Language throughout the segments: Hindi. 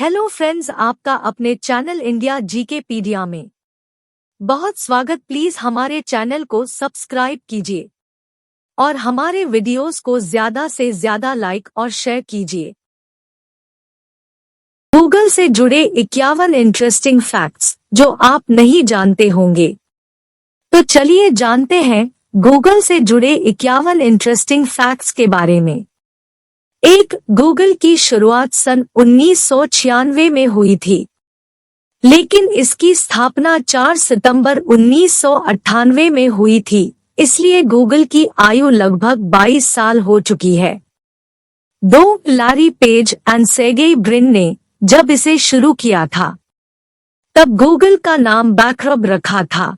हेलो फ्रेंड्स, आपका अपने चैनल इंडिया जीके पीडिया में बहुत स्वागत। प्लीज हमारे चैनल को सब्सक्राइब कीजिए और हमारे वीडियोस को ज्यादा से ज्यादा लाइक और शेयर कीजिए। गूगल से जुड़े 51 इंटरेस्टिंग फैक्ट्स जो आप नहीं जानते होंगे। तो चलिए जानते हैं गूगल से जुड़े 51 इंटरेस्टिंग फैक्ट्स के बारे में। एक, गूगल की शुरुआत सन 1996 में हुई थी, लेकिन इसकी स्थापना 4 सितंबर 1998 में हुई थी, इसलिए गूगल की आयु लगभग 22 साल हो चुकी है। 2, Larry page and Sergey Brin ने जब इसे शुरू किया था तब गूगल का नाम बैकरब रखा था।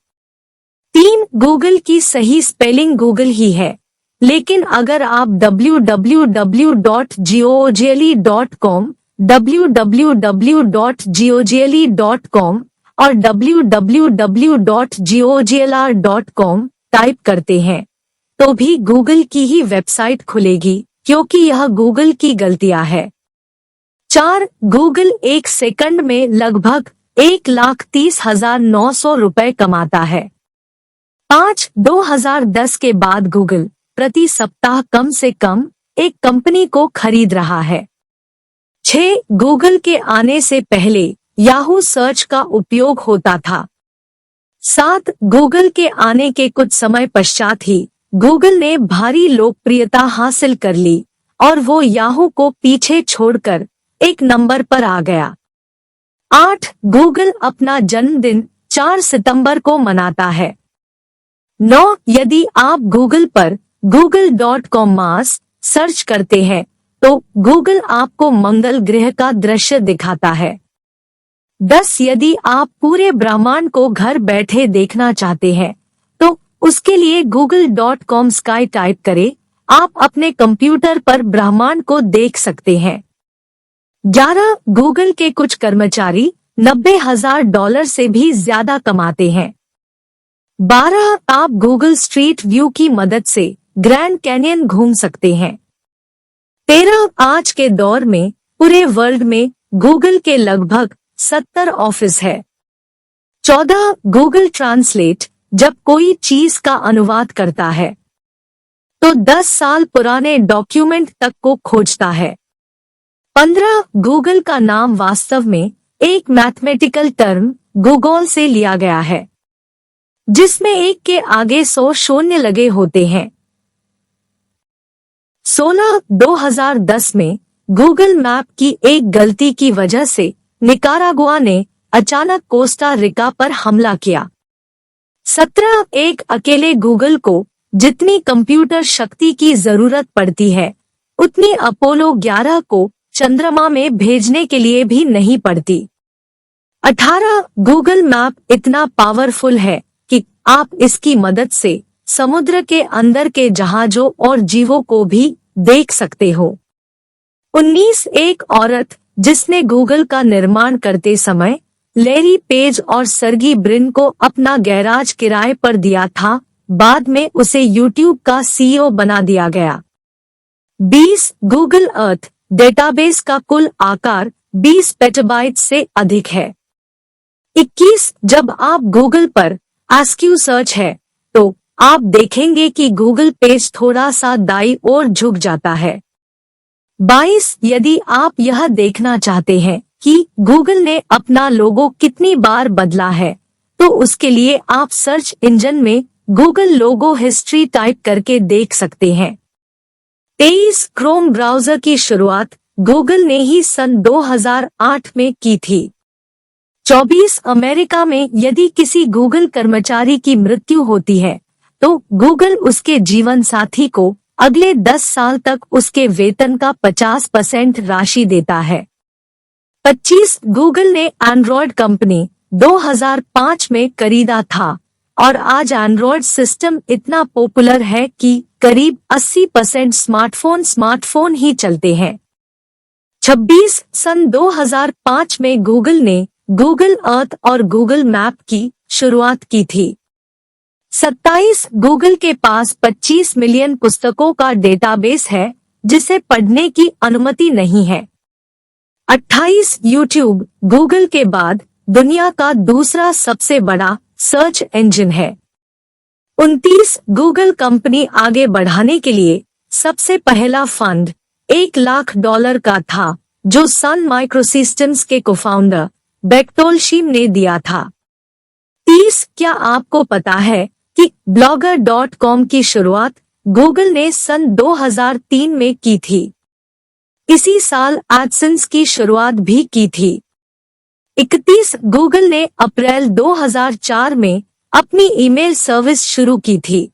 3, गूगल की सही स्पेलिंग गूगल ही है, लेकिन अगर आप www.google.com, www.google.com और www.googlr.com टाइप करते हैं तो भी गूगल की ही वेबसाइट खुलेगी, क्योंकि यह गूगल की गलतियां है। 4, गूगल एक सेकंड में लगभग 1,30,900 रुपए कमाता है। 5, 2010 के बाद गूगल प्रति सप्ताह कम से कम एक कंपनी को खरीद रहा है। 6, गूगल के आने से पहले याहू सर्च का उपयोग होता था। 7, गूगल के आने के कुछ समय पश्चात ही गूगल ने भारी लोकप्रियता हासिल कर ली और वो याहू को पीछे छोड़कर एक नंबर पर आ गया। 8, गूगल अपना जन्मदिन 4 सितंबर को मनाता है। 9, यदि आप गूगल पर google.com मार्स सर्च करते हैं तो गूगल आपको मंगल ग्रह का दृश्य दिखाता है। 10, यदि आप पूरे ब्रह्मांड को घर बैठे देखना चाहते हैं तो उसके लिए google.com स्काई टाइप करें। आप अपने कंप्यूटर पर ब्रह्मांड को देख सकते हैं। 11, गूगल के कुछ कर्मचारी $90,000 से भी ज्यादा कमाते हैं। 12, आप गूगल स्ट्रीट व्यू की मदद से ग्रैंड कैनियन घूम सकते हैं। 13, आज के दौर में पूरे वर्ल्ड में गूगल के लगभग 70 ऑफिस है। 14, गूगल ट्रांसलेट जब कोई चीज का अनुवाद करता है तो 10 साल पुराने डॉक्यूमेंट तक को खोजता है। 15, गूगल का नाम वास्तव में एक मैथमेटिकल टर्म गूगल से लिया गया है, जिसमें एक के आगे 100 शून्य लगे होते हैं। 16, 2010 में गूगल मैप की एक गलती की वजह से निकारागुआ ने अचानक कोस्टा रिका पर हमला किया। 17, एक अकेले गूगल को जितनी कंप्यूटर शक्ति की जरूरत पड़ती है उतनी अपोलो 11 को चंद्रमा में भेजने के लिए भी नहीं पड़ती। 18, गूगल मैप इतना पावरफुल है कि आप इसकी मदद से समुद्र के अंदर के जहाजों और जीवों को भी देख सकते हो। 19, एक औरत जिसने गूगल का निर्माण करते समय लैरी पेज और सर्गी ब्रिन को अपना गैराज किराए पर दिया था, बाद में उसे यूट्यूब का सीईओ बना दिया गया। 20, गूगल अर्थ डेटाबेस का कुल आकार 20 पेटाबाइट से अधिक है। 21, जब आप गूगल पर आस्क्यू सर्च है तो आप देखेंगे कि गूगल पेज थोड़ा सा दाईं ओर झुक जाता है। 22, यदि आप यह देखना चाहते हैं कि गूगल ने अपना लोगो कितनी बार बदला है तो उसके लिए आप सर्च इंजन में गूगल लोगो हिस्ट्री टाइप करके देख सकते हैं। 23, क्रोम ब्राउजर की शुरुआत गूगल ने ही सन 2008 में की थी। 24, अमेरिका में यदि किसी गूगल कर्मचारी की मृत्यु होती है तो गूगल उसके जीवन साथी को अगले 10 साल तक उसके वेतन का 50% राशि देता है। 25, गूगल ने एंड्रॉयड कंपनी 2005 में खरीदा था और आज एंड्रॉयड सिस्टम इतना पॉपुलर है कि करीब 80% स्मार्टफोन ही चलते हैं। 26, सन 2005 में गूगल ने गूगल अर्थ और गूगल मैप की शुरुआत की थी। 27, गूगल के पास 25 मिलियन पुस्तकों का डेटाबेस है जिसे पढ़ने की अनुमति नहीं है। 28 यूट्यूब गूगल के बाद दुनिया का दूसरा सबसे बड़ा सर्च इंजन है। 29 गूगल कंपनी आगे बढ़ाने के लिए सबसे पहला फंड $1 लाख का था, जो सन माइक्रोसिस्टम्स के कोफाउंडर बेक्टोल शीम ने दिया था। 30 क्या आपको पता है कि blogger.com की शुरुआत गूगल ने सन 2003 में की थी। इसी साल एडसेंस की शुरुआत भी की थी। 31 गूगल ने अप्रैल 2004 में अपनी ईमेल सर्विस शुरू की थी।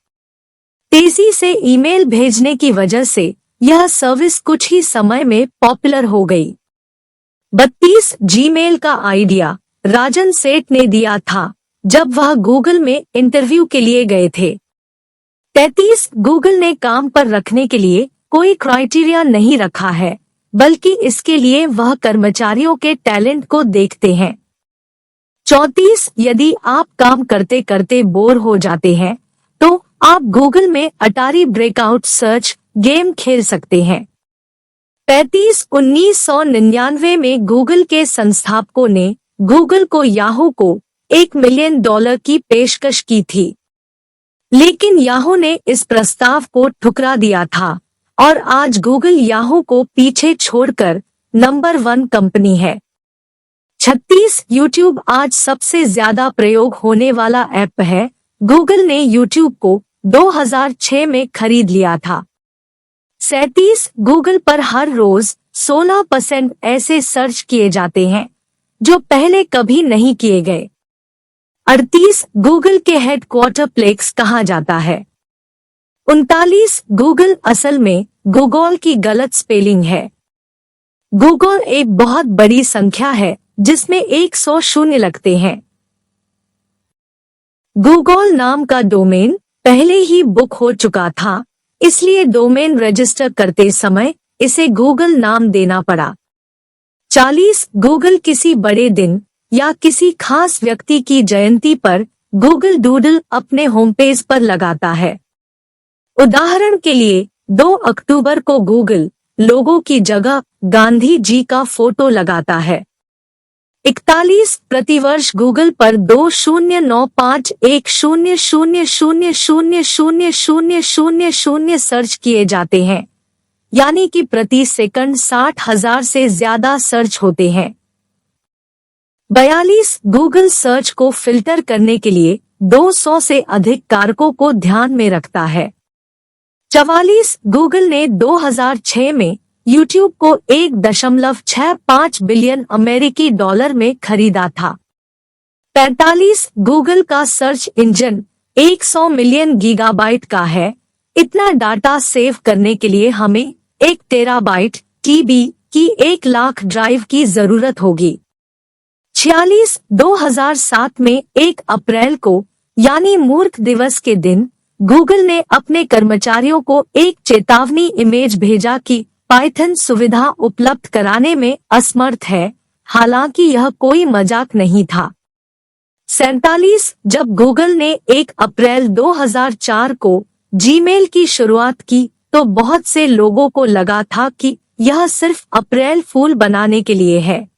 तेजी से ईमेल भेजने की वजह से यह सर्विस कुछ ही समय में पॉपुलर हो गई। 32 जीमेल का आइडिया राजन सेठ ने दिया था जब वह गूगल में इंटरव्यू के लिए गए थे। 33 गूगल ने काम पर रखने के लिए कोई क्राइटेरिया नहीं रखा है, बल्कि इसके लिए वह कर्मचारियों के टैलेंट को देखते हैं। 34 यदि आप काम करते करते बोर हो जाते हैं तो आप गूगल में अटारी ब्रेकआउट सर्च गेम खेल सकते हैं। 35 1999 में गूगल के संस्थापकों ने गूगल को याहू को $1 मिलियन की पेशकश की थी, लेकिन याहू ने इस प्रस्ताव को ठुकरा दिया था और आज गूगल याहू को पीछे छोड़कर नंबर 1 कंपनी है। 36 यूट्यूब आज सबसे ज्यादा प्रयोग होने वाला ऐप है। गूगल ने यूट्यूब को 2006 में खरीद लिया था। 37 गूगल पर हर रोज 16% ऐसे सर्च किए जाते हैं जो पहले कभी नहीं किए गए। 38 गूगल के हेडक्वार्टर प्लेक्स कहा जाता है। 39 गूगल असल में गूगल की गलत स्पेलिंग है। गूगल एक बहुत बड़ी संख्या है जिसमें 100 शून्य लगते हैं। गूगल नाम का डोमेन पहले ही बुक हो चुका था, इसलिए डोमेन रजिस्टर करते समय इसे गूगल नाम देना पड़ा। 40 गूगल किसी बड़े दिन या किसी खास व्यक्ति की जयंती पर गूगल डूडल अपने होम पेज पर लगाता है। उदाहरण के लिए 2 अक्टूबर को गूगल लोगो की जगह गांधी जी का फोटो लगाता है। 41 प्रतिवर्ष गूगल पर 209510000000 सर्च किए जाते हैं, यानी कि प्रति सेकंड 60,000 से ज्यादा सर्च होते हैं। 42 गूगल सर्च को फिल्टर करने के लिए 200 से अधिक कारकों को ध्यान में रखता है। 44 गूगल ने 2006 में यूट्यूब को 1.65 बिलियन अमेरिकी डॉलर में खरीदा था। 45 गूगल का सर्च इंजन 100 मिलियन गीगाबाइट का है। इतना डाटा सेव करने के लिए हमें 1 टेराबाइट TB की 1 लाख ड्राइव की जरूरत होगी। 46 2007 में 1 अप्रैल को यानी मूर्ख दिवस के दिन गूगल ने अपने कर्मचारियों को एक चेतावनी इमेज भेजा कि पाइथन सुविधा उपलब्ध कराने में असमर्थ है, हालांकि यह कोई मजाक नहीं था। 47 जब गूगल ने 1 अप्रैल 2004 को जीमेल की शुरुआत की तो बहुत से लोगों को लगा था कि यह सिर्फ अप्रैल फूल बनाने के लिए है।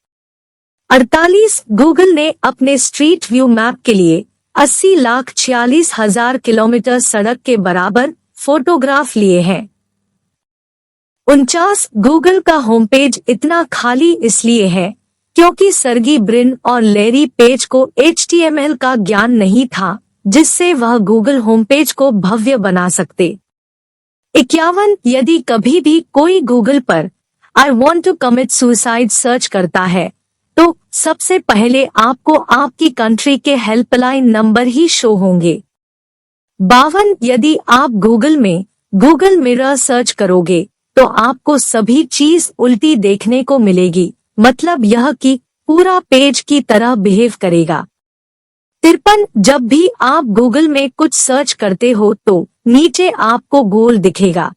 48 गूगल ने अपने स्ट्रीट व्यू मैप के लिए 80,46,000 किलोमीटर सड़क के बराबर फोटोग्राफ लिए हैं। 49 गूगल का होम पेज इतना खाली इसलिए है क्योंकि सर्गी ब्रिन और लैरी पेज को HTML का ज्ञान नहीं था, जिससे वह गूगल होम पेज को भव्य बना सकते। 51 यदि कभी भी कोई गूगल पर I want to commit suicide search करता है तो सबसे पहले आपको आपकी कंट्री के हेल्पलाइन नंबर ही शो होंगे। 52 यदि आप गूगल में गूगल मिरर सर्च करोगे तो आपको सभी चीज उल्टी देखने को मिलेगी, मतलब यह कि पूरा पेज की तरह बिहेव करेगा। 53 जब भी आप गूगल में कुछ सर्च करते हो तो नीचे आपको गोल दिखेगा,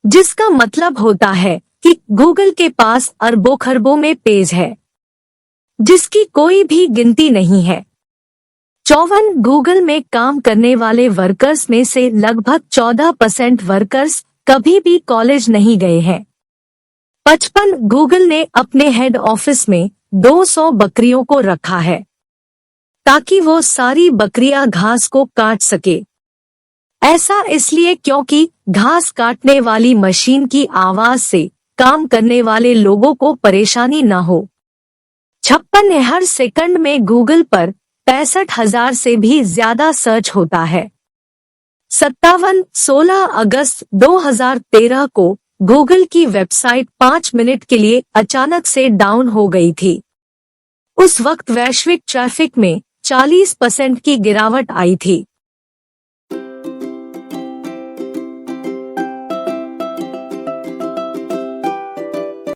जिसका मतलब होता है कि गूगल के पास अरबों खरबों में पेज है, जिसकी कोई भी गिनती नहीं है। 54 गूगल में काम करने वाले वर्कर्स में से लगभग 14% वर्कर्स कभी भी कॉलेज नहीं गए हैं। 55 गूगल ने अपने हेड ऑफिस में 200 बकरियों को रखा है ताकि वो सारी बकरियां घास को काट सके। ऐसा इसलिए क्योंकि घास काटने वाली मशीन की आवाज से काम करने वाले लोगों को परेशानी न हो। 56 हर सेकंड में गूगल पर 65,000 से भी ज्यादा सर्च होता है। 16 अगस्त 2013 को गूगल की वेबसाइट 5 मिनट के लिए अचानक से डाउन हो गई थी। उस वक्त वैश्विक ट्रैफिक में 40% की गिरावट आई थी।